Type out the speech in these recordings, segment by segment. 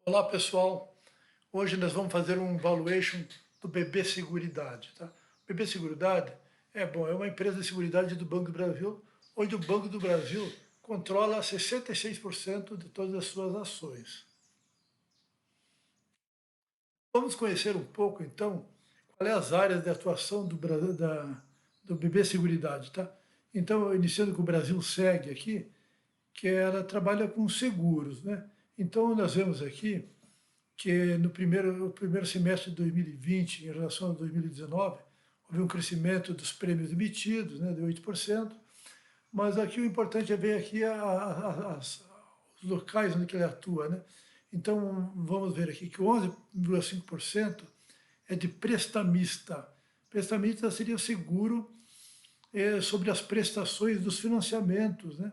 Olá pessoal, hoje nós vamos fazer um valuation do BB Seguridade. Tá? O BB Seguridade é uma empresa de seguridade do Banco do Brasil, onde o Banco do Brasil controla 66% de todas as suas ações. Vamos conhecer um pouco então quais as áreas de atuação do BB Seguridade. Tá? Então, iniciando com o Brasil Seg aqui, que ela trabalha com seguros. Né? Então, nós vemos aqui que no primeiro semestre de 2020, em relação a 2019, houve um crescimento dos prêmios emitidos, né, de 8%, mas aqui o importante é ver aqui os locais onde ele atua. Né? Então, vamos ver aqui que 11,5% é de prestamista. Prestamista seria o seguro sobre as prestações dos financiamentos, né,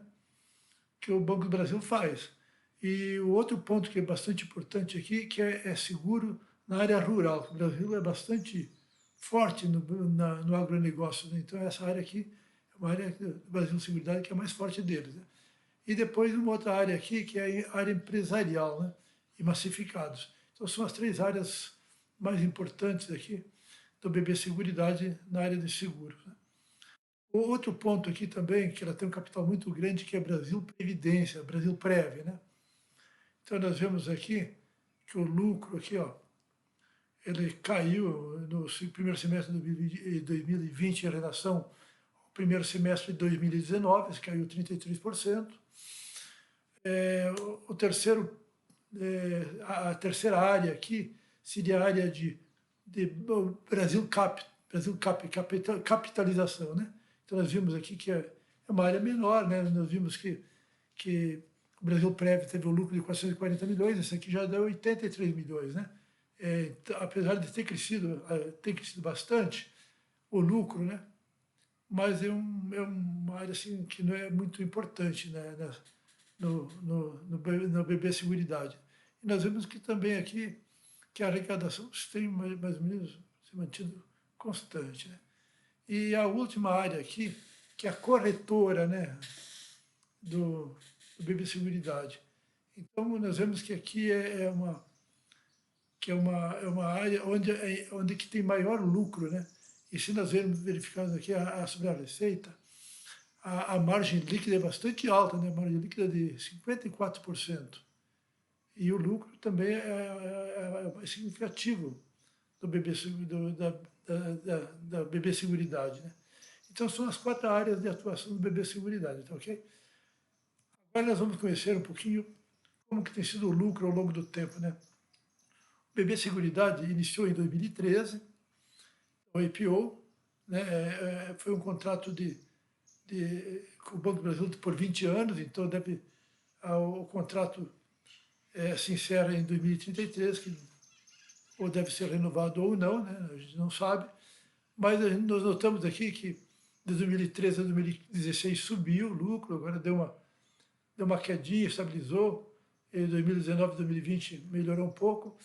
que o Banco do Brasil faz. E o outro ponto que é bastante importante aqui, que é seguro na área rural. O Brasil é bastante forte no agronegócio, né? Então essa área aqui é uma área do Brasil Seguridade que é a mais forte deles. Né? E depois uma outra área aqui, que é a área empresarial, né? E massificados. Então são as três áreas mais importantes aqui do BB Seguridade na área de seguros. Né? O outro ponto aqui também, que ela tem um capital muito grande, que é Brasil Previdência, Brasil Prev, né? Então nós vemos aqui que o lucro aqui, ó, ele caiu no primeiro semestre de 2020 em relação ao primeiro semestre de 2019, caiu 33%. O terceiro, a terceira área aqui seria a área de capitalização, né? Então nós vimos aqui que é uma área menor, né? Nós vimos que o Brasil Prev teve um lucro de 440 milhões, esse aqui já deu 83 milhões, né? Apesar de ter crescido bastante o lucro, né? Mas é uma área assim, que não é muito importante, né? No BB Seguridade. E nós vemos que também aqui que a arrecadação tem mais ou menos se mantido constante. Né? E a última área aqui, que é a corretora, né, do BB Seguridade. Então, nós vemos que aqui é uma área onde que tem maior lucro. Né? E se nós verificarmos aqui sobre a receita, a margem líquida é bastante alta, né? A margem líquida é de 54%. E o lucro também é significativo do BB, da BB Seguridade. Né? Então, são as quatro áreas de atuação do BB Seguridade, tá ok? Agora nós vamos conhecer um pouquinho como que tem sido o lucro ao longo do tempo. Né? O BB Seguridade iniciou em 2013, o IPO, né? Foi um contrato com o Banco do Brasil por 20 anos, então o contrato se encerra em 2033, que ou deve ser renovado ou não, né? A gente não sabe, mas nós notamos aqui que de 2013 a 2016 subiu o lucro, agora deu uma quedinha, estabilizou, em 2019 e 2020 melhorou um pouco,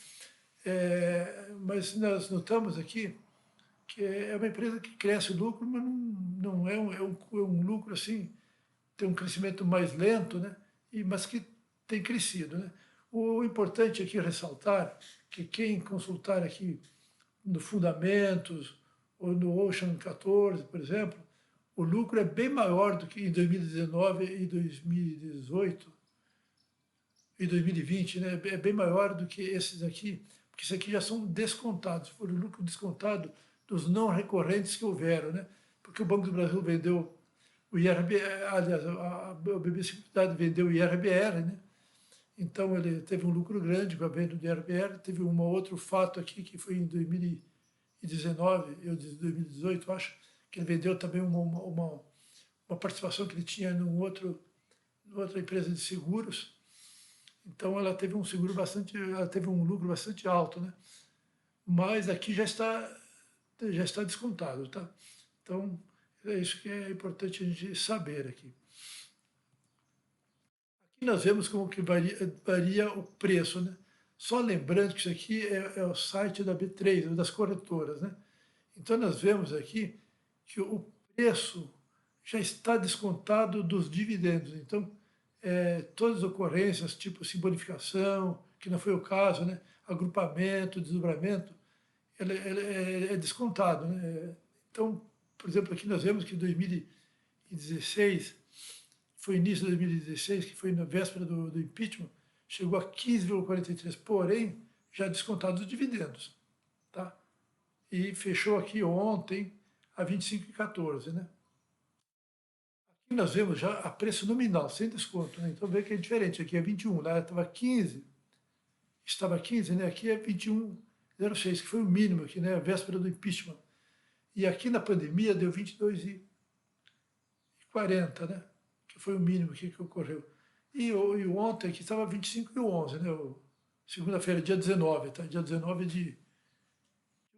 mas nós notamos aqui que é uma empresa que cresce o lucro, mas não é um lucro assim, tem um crescimento mais lento, né? Mas que tem crescido. Né? O importante aqui é ressaltar que quem consultar aqui no Fundamentos ou no Ocean 14, por exemplo, o lucro é bem maior do que em 2019 e 2018 e 2020, né? É bem maior do que esses aqui, porque esses aqui já são descontados, foram o lucro descontado dos não recorrentes que houveram, né? Porque o Banco do Brasil vendeu o IRBR, aliás, a BB Seguridade vendeu o IRBR, né? Então ele teve um lucro grande com a venda do IRBR. Teve um outro fato aqui que foi em 2019, eu de 2018, acho, que ele vendeu também uma participação que ele tinha numa outra empresa de seguros. Então ela teve um lucro bastante alto, né? Mas aqui já está descontado, tá? Então é isso que é importante a gente saber aqui. Aqui nós vemos como que varia o preço, né? Só lembrando que isso aqui é o site da B3, das corretoras, né? Então nós vemos aqui que o preço já está descontado dos dividendos. Então, todas as ocorrências, tipo assim, bonificação que não foi o caso, né? Agrupamento, desdobramento, ele é descontado, né? Então, por exemplo, aqui nós vemos que 2016, foi início de 2016, que foi na véspera do impeachment, chegou a 15,43, porém, já descontado os dividendos, tá? E fechou aqui ontem a 25,14, né? Aqui nós vemos já a preço nominal, sem desconto, né? Então vê que é diferente, aqui é 21, lá estava 15, né? Aqui é 21,06, que foi o mínimo aqui, né? A véspera do impeachment. E aqui na pandemia deu 22,40, né? Que foi o mínimo que ocorreu. E ontem aqui estava 25,11, né? Segunda-feira, dia 19, tá? Dia 19 de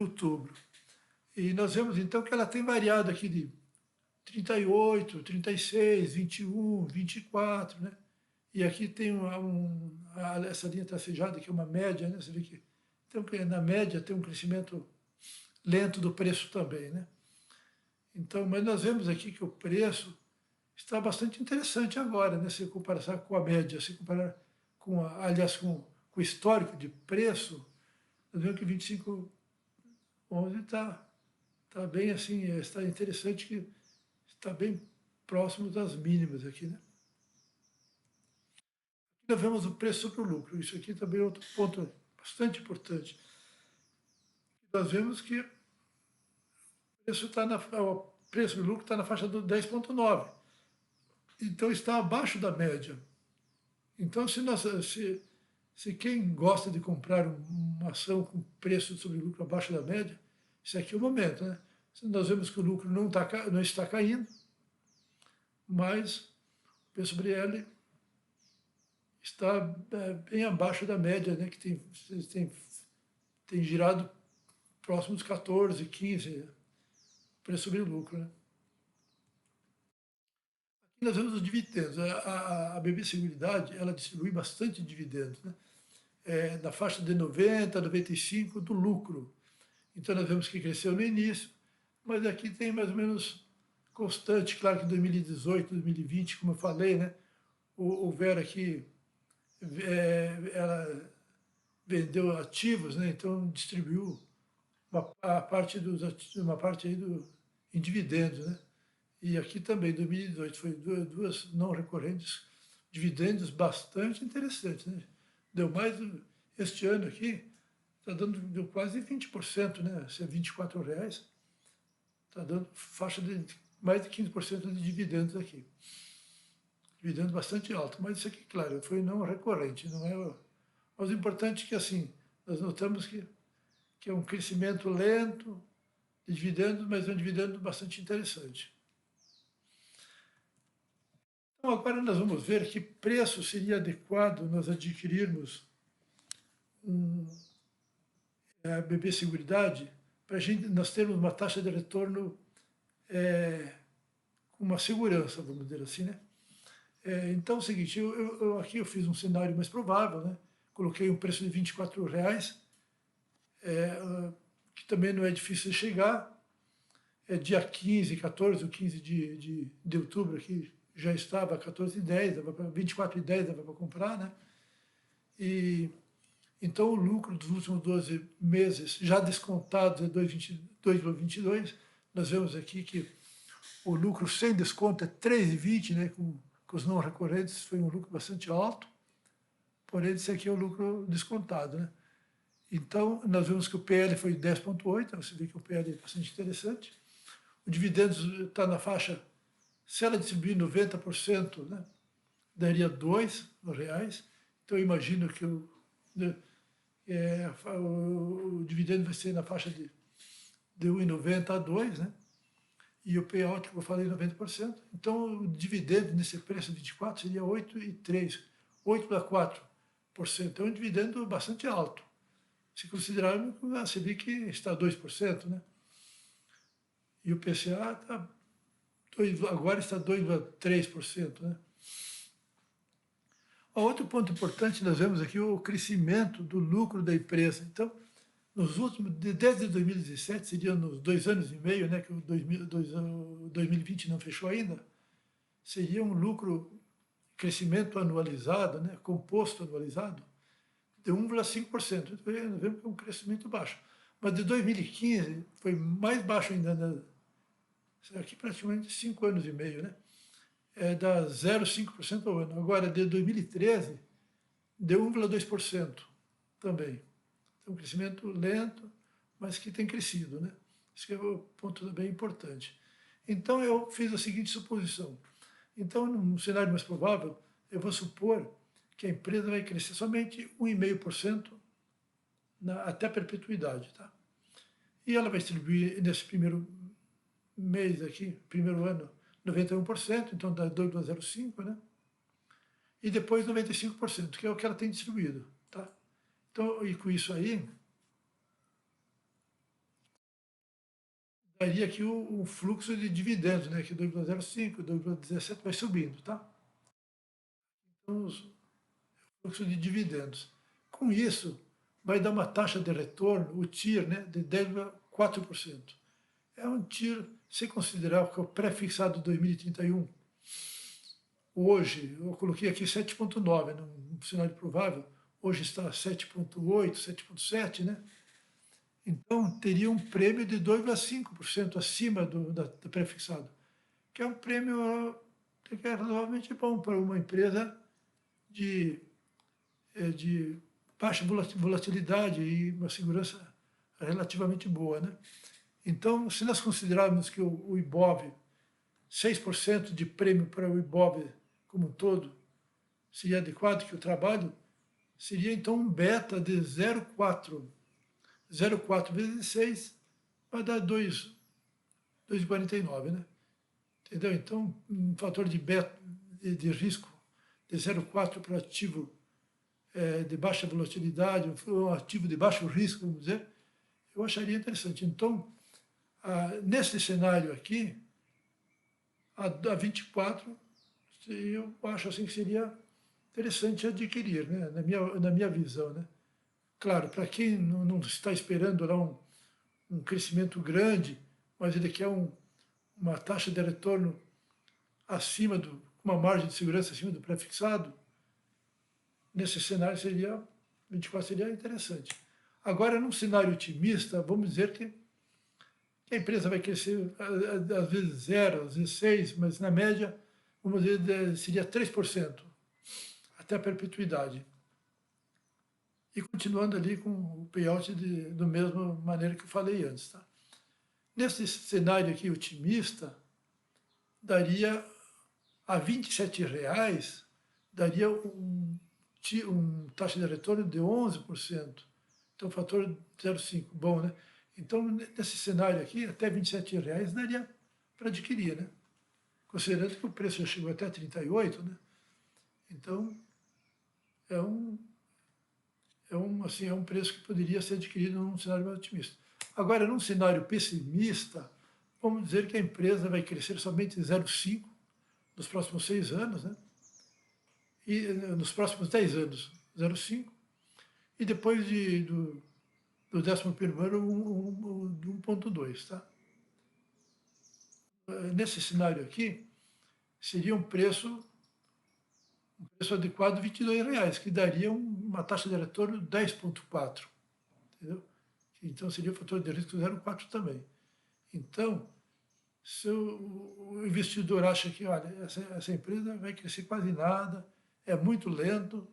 outubro. E nós vemos então que ela tem variado aqui de 38, 36, 21, 24, né? E aqui tem essa linha tracejada, que é uma média, né? Você vê que na média tem um crescimento lento do preço também, né? Então, mas nós vemos aqui que o preço está bastante interessante agora, né? Se comparar com a média, se comparar com, aliás, com o histórico de preço, nós vemos que 25,11 está bem assim, está interessante, que está bem próximo das mínimas aqui, né? Aqui nós vemos o preço sobre o lucro. Isso aqui também é outro ponto bastante importante. Nós vemos que o preço do lucro está na faixa do 10,9. Então está abaixo da média. Então, se quem gosta de comprar uma ação com preço sobre lucro abaixo da média, esse aqui é o momento, né? Nós vemos que o lucro não está caindo, mas o preço sobre ele está bem abaixo da média, né? Que tem girado próximo dos 14, 15, preço sobre lucro, né? Aqui nós vemos os dividendos. A BB Seguridade, ela distribui bastante dividendos, né? Na faixa de 90, 95 do lucro. Então nós vemos que cresceu no início, mas aqui tem mais ou menos constante. Claro que 2018, 2020, como eu falei, né? Houveram aqui, ela vendeu ativos, né? Então distribuiu uma parte aí em dividendos, né? E aqui também, 2018, foi duas não recorrentes, dividendos bastante interessantes, né? Deu mais, este ano aqui, deu quase 20%, né? Se é R$ 24, está dando faixa de mais de 15% de dividendos aqui. Dividendos bastante alto, mas isso aqui, claro, foi não recorrente, não é. Mas o importante é que, assim, nós notamos que é um crescimento lento de dividendos, mas é um dividendo bastante interessante. Então, agora nós vamos ver que preço seria adequado nós adquirirmos a BB Seguridade para nós termos uma taxa de retorno com uma segurança, vamos dizer assim, né? Então é o seguinte, aqui eu fiz um cenário mais provável, né? Coloquei um preço de R$ 24, que também não é difícil de chegar. Dia 15, 14 ou 15 de outubro aqui já estava a 14,10, dava para 24,10 dava para comprar, né? E então o lucro dos últimos 12 meses, já descontados, é 2,22. Nós vemos aqui que o lucro sem desconto é 3,20, né? Com os não recorrentes foi um lucro bastante alto, porém esse aqui é o lucro descontado, né? Então, nós vemos que o PL foi 10,8, você vê que o PL é bastante interessante. O dividendos está na faixa, se ela distribuir 90%, né, daria R$ 2. Então, eu imagino que o dividendo vai ser na faixa de 1,90 a 2, né? E o payout, que eu falei, 90%. Então, o dividendo nesse preço 24 seria 8,3, 8,4%. É um dividendo bastante alto. Se considerarmos que a Selic está a 2%, né? E o PCA agora está a 2,3%, né? Outro ponto importante, nós vemos aqui o crescimento do lucro da empresa. Então, desde 2017, seriam nos 2 anos e meio, né, que o 2020 não fechou ainda, seria um lucro, crescimento anualizado, né, composto anualizado, de 1,5%. Então, vemos que é um crescimento baixo. Mas de 2015 foi mais baixo ainda, né? Aqui praticamente 5 anos e meio, né? Dá 0,5% ao ano. Agora, de 2013, deu 1,2% também. Então, um crescimento lento, mas que tem crescido, né? Isso é um ponto bem importante. Então, eu fiz a seguinte suposição. Então, num cenário mais provável, eu vou supor que a empresa vai crescer somente 1,5% até a perpetuidade, tá? E ela vai distribuir nesse primeiro mês aqui, primeiro ano, 91%, então dá 2,05, né? E depois 95%, que é o que ela tem distribuído, tá? Então, e com isso aí, daria aqui o fluxo de dividendos, né? Que 2,05, 2,17 vai subindo, tá? Então, o fluxo de dividendos. Com isso, vai dar uma taxa de retorno, o TIR, né? De 10,4%. É um TIR, se considerar que é o pré-fixado 2031, hoje, eu coloquei aqui 7,9, num cenário provável, hoje está 7,8, 7,7, né? Então, teria um prêmio de 2,5% acima do pré-fixado, que é um prêmio que é razoavelmente bom para uma empresa de, de baixa volatilidade e uma segurança relativamente boa, né? Então, se nós considerarmos que o IBOV, 6% de prêmio para o IBOV como um todo, seria adequado, que o trabalho seria então um beta de 0,4. 0,4 vezes 6 vai dar 2,49, né? Entendeu? Então, um fator de beta, de risco de 0,4 para ativo de baixa volatilidade, um ativo de baixo risco, vamos dizer, eu acharia interessante. Então, nesse cenário aqui, a 24, eu acho assim que seria interessante adquirir, né? Na minha visão, né? Claro, para quem não está esperando lá um crescimento grande, mas ele quer uma taxa de retorno acima uma margem de segurança acima do pré-fixado, nesse cenário 24 seria interessante. Agora, num cenário otimista, vamos dizer que a empresa vai crescer às vezes 0, às vezes 6, mas na média, vamos dizer, seria 3%, até a perpetuidade. E continuando ali com o payout da mesma maneira que eu falei antes. Tá? Nesse cenário aqui otimista, daria a R$ 27,00, daria taxa de retorno de 11%. Então, fator 0,5, bom, né? Então, nesse cenário aqui, até R$ 27,00 daria para adquirir, né? Considerando que o preço já chegou até 38, né? Então, assim, é um preço que poderia ser adquirido num cenário mais otimista. Agora, num cenário pessimista, vamos dizer que a empresa vai crescer somente 0,5 nos próximos 6 anos, né? E nos próximos 10 anos, 0,5, e depois do 11º ano, 1,2, tá? Nesse cenário aqui, seria um preço adequado de R$ 22,00, que daria uma taxa de retorno de 10,4, entendeu? Então, seria o fator de risco 0,4 também. Então, se o investidor acha que, olha, essa empresa vai crescer quase nada, é muito lento,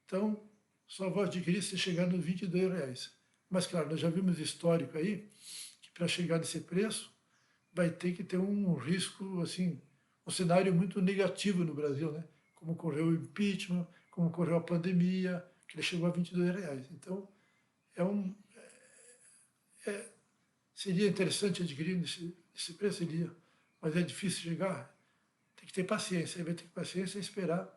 então só vou adquirir se chegar nos R$ 22,00. Mas, claro, nós já vimos histórico aí, que para chegar nesse preço, vai ter que ter um risco, assim, um cenário muito negativo no Brasil, né? Como ocorreu o impeachment, como ocorreu a pandemia, que ele chegou a R$ 22,00. Então, seria interessante adquirir nesse preço, seria, mas é difícil chegar. Tem que ter paciência, vai ter que ter paciência e esperar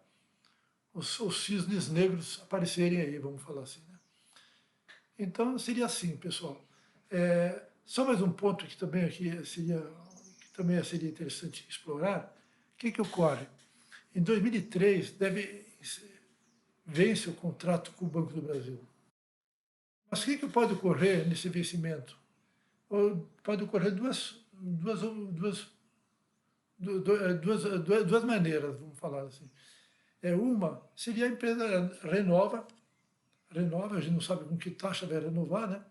os cisnes negros aparecerem aí, vamos falar assim. Né? Então, seria assim, pessoal. Só mais um ponto que também seria interessante explorar. O que ocorre? Em 2003, vence o contrato com o Banco do Brasil. Mas o que pode ocorrer nesse vencimento? Pode ocorrer duas maneiras, vamos falar assim. Uma seria a empresa renova, renova, a gente não sabe com que taxa vai renovar, né?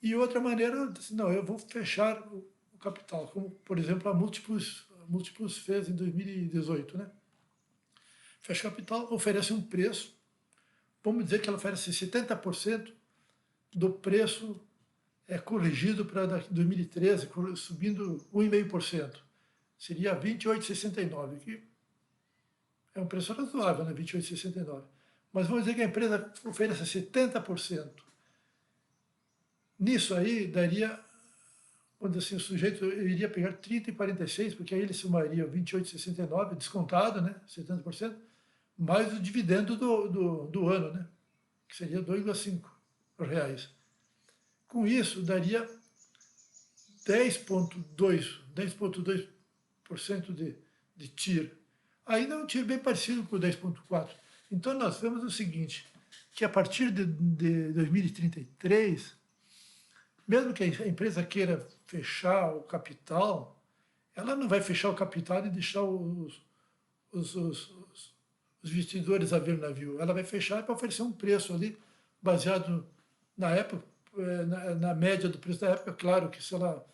E outra maneira, eu disse, não, eu vou fechar o capital, como, por exemplo, a Múltiplos fez em 2018, né? Fecha o capital, oferece um preço, vamos dizer que ela oferece 70% do preço corrigido para 2013, subindo 1,5%. Seria 28,69, que é um preço razoável, né? 28,69. Mas vamos dizer que a empresa ofereça 70%. Nisso aí, daria, quando assim, o sujeito iria pegar 30 e 46, porque aí ele somaria 28,69, descontado, né? 70%, mais o dividendo do ano, né? Que seria 2,5 reais. Com isso, daria 10,2% de TIR. Ainda é um TIR bem parecido com o 10,4. Então, nós vemos o seguinte, que a partir de 2033, mesmo que a empresa queira fechar o capital, ela não vai fechar o capital e deixar os investidores a ver o navio. Ela vai fechar para oferecer um preço ali, baseado na época, na média do preço da época. Claro que se ela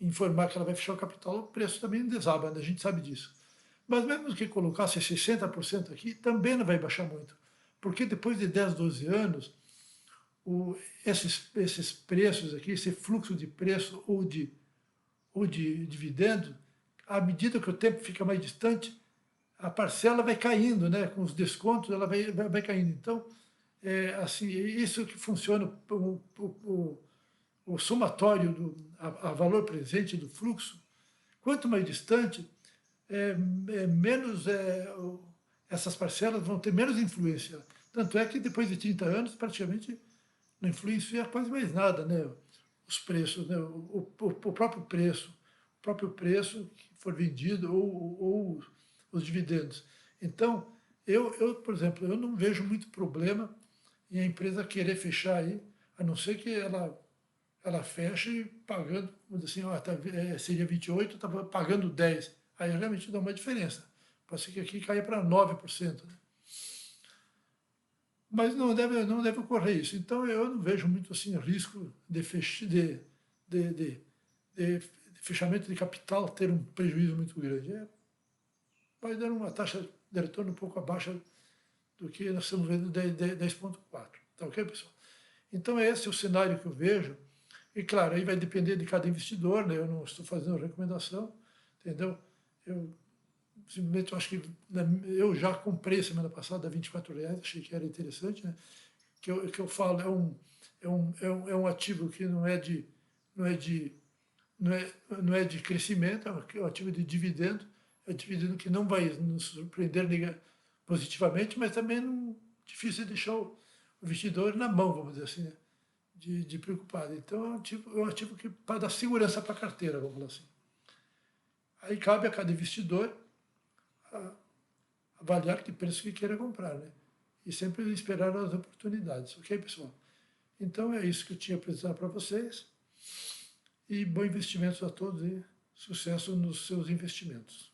informar que ela vai fechar o capital, o preço também desaba, né? A gente sabe disso. Mas mesmo que colocasse 60% aqui, também não vai baixar muito. Porque depois de 10, 12 anos, esses preços aqui, esse fluxo de preço ou de dividendo, à medida que o tempo fica mais distante, a parcela vai caindo, né? Com os descontos, ela vai caindo. Então, assim, isso que funciona, o somatório, a valor presente do fluxo, quanto mais distante, menos essas parcelas vão ter menos influência. Tanto é que depois de 30 anos, praticamente não influencia quase mais nada, né? Os preços, né? O próprio preço que for vendido ou os dividendos. Então, por exemplo, eu não vejo muito problema em a empresa querer fechar aí, a não ser que ela feche pagando, vamos dizer assim, seria 28, está pagando 10. Aí realmente dá uma diferença. Pode ser que aqui caia para 9%. Né? Mas não deve ocorrer isso. Então eu não vejo muito assim risco de fechamento de capital ter um prejuízo muito grande. Vai dar uma taxa de retorno um pouco abaixo do que nós estamos vendo 10,4. Tá ok, pessoal? Então esse é o cenário que eu vejo. E claro, aí vai depender de cada investidor, né? Eu não estou fazendo recomendação, entendeu? Eu simplesmente acho que eu já comprei semana passada a R$ 24, achei que era interessante, né? Que eu falo, é um ativo que não é de crescimento, é um ativo de dividendo, é um dividendo que não vai nos surpreender positivamente, mas também difícil de deixar o investidor na mão, vamos dizer assim, né? de preocupado. Então é um ativo que para dar segurança para a carteira, vamos falar assim. Aí cabe a cada investidor avaliar que preço que queira comprar, né? E sempre esperar as oportunidades, ok, pessoal? Então é isso que eu tinha a apresentar para vocês. E bons investimentos a todos e sucesso nos seus investimentos.